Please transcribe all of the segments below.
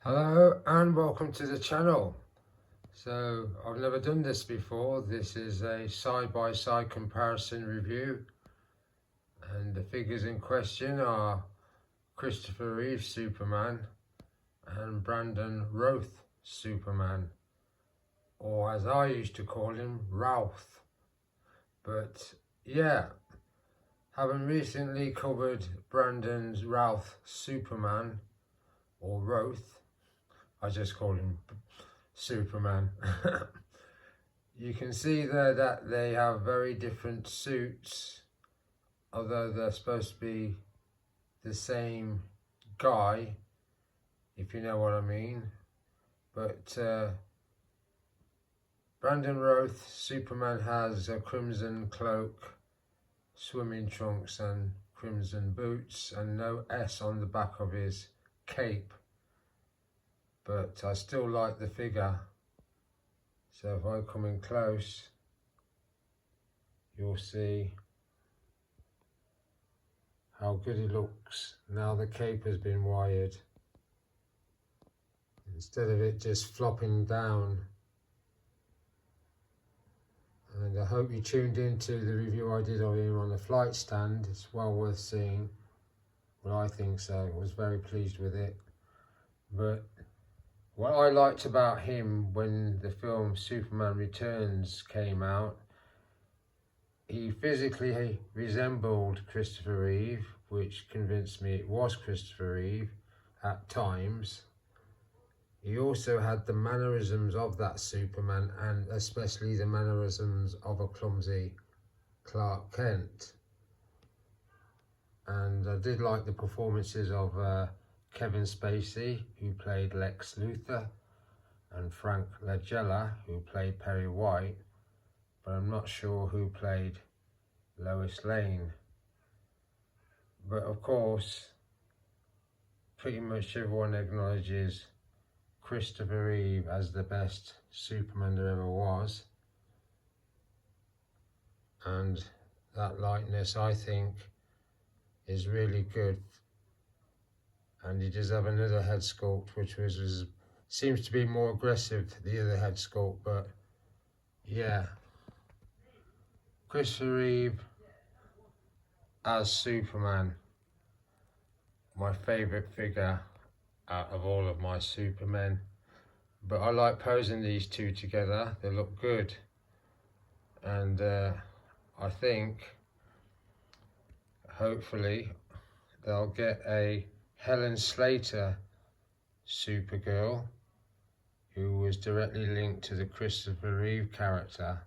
Hello and welcome to the channel. So I've never done this before. This is a side-by-side comparison review, and the figures in question are Christopher Reeve Superman and Brandon Routh Superman, or as I used to call him, Routh. But yeah, having recently covered Brandon's Routh Superman, or Routh, I just call him Superman. You can see there that they have very different suits, although they're supposed to be the same guy, if you know what I mean. But Brandon Routh Superman has a crimson cloak, swimming trunks and crimson boots, and no S on the back of his cape. But I still like the figure. So if I come in close, you'll see how good he looks now the cape has been wired, instead of it just flopping down. And I hope you tuned into the review I did of him on the flight stand. It's well worth seeing. Well, I think so. I was very pleased with it. But what I liked about him when the film Superman Returns came out, he physically resembled Christopher Reeve, which convinced me it was Christopher Reeve at times. He also had the mannerisms of that Superman, and especially the mannerisms of a clumsy Clark Kent. And I did like the performances of Kevin Spacey, who played Lex Luthor, and Frank Langella, who played Perry White, but I'm not sure who played Lois Lane. But of course, pretty much everyone acknowledges Christopher Reeve as the best Superman there ever was. And that likeness, I think, is really good. And he does have another head sculpt, which seems to be more aggressive than the other head sculpt. But yeah, Christopher Reeve as Superman, my favourite figure out of all of my Supermen. But I like posing these two together. They look good. And I think hopefully they'll get a Helen Slater Supergirl, who was directly linked to the Christopher Reeve character.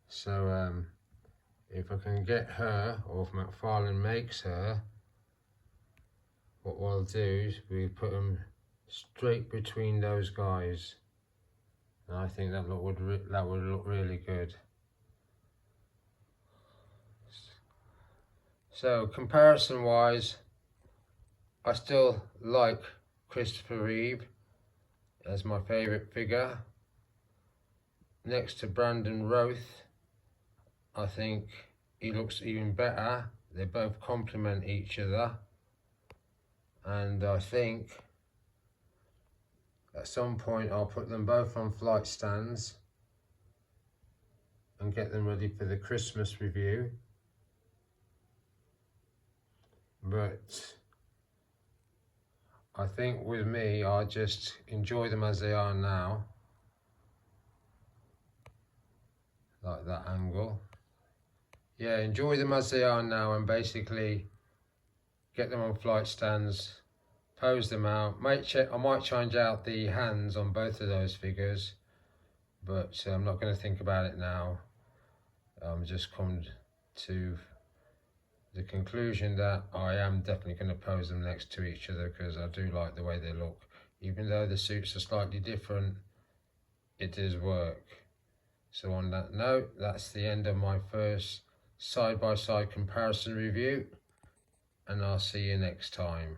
So if I can get her, or if McFarlane makes her, what we'll do is we put them straight between those guys, and I think that would look really good. So comparison wise, I still like Christopher Reeve as my favourite figure. Next to Brandon Routh, I think he looks even better. They both complement each other. And I think at some point I'll put them both on flight stands and get them ready for the Christmas review. But I think with me, I just enjoy them as they are now. Like that angle. Yeah, enjoy them as they are now, and basically get them on flight stands, pose them out. I might change out the hands on both of those figures, but I'm not going to think about it now. Just come to the conclusion that I am definitely going to pose them next to each other, because I do like the way they look. Even though the suits are slightly different, it does work. So on that note, that's the end of my first side-by-side comparison review, and I'll see you next time.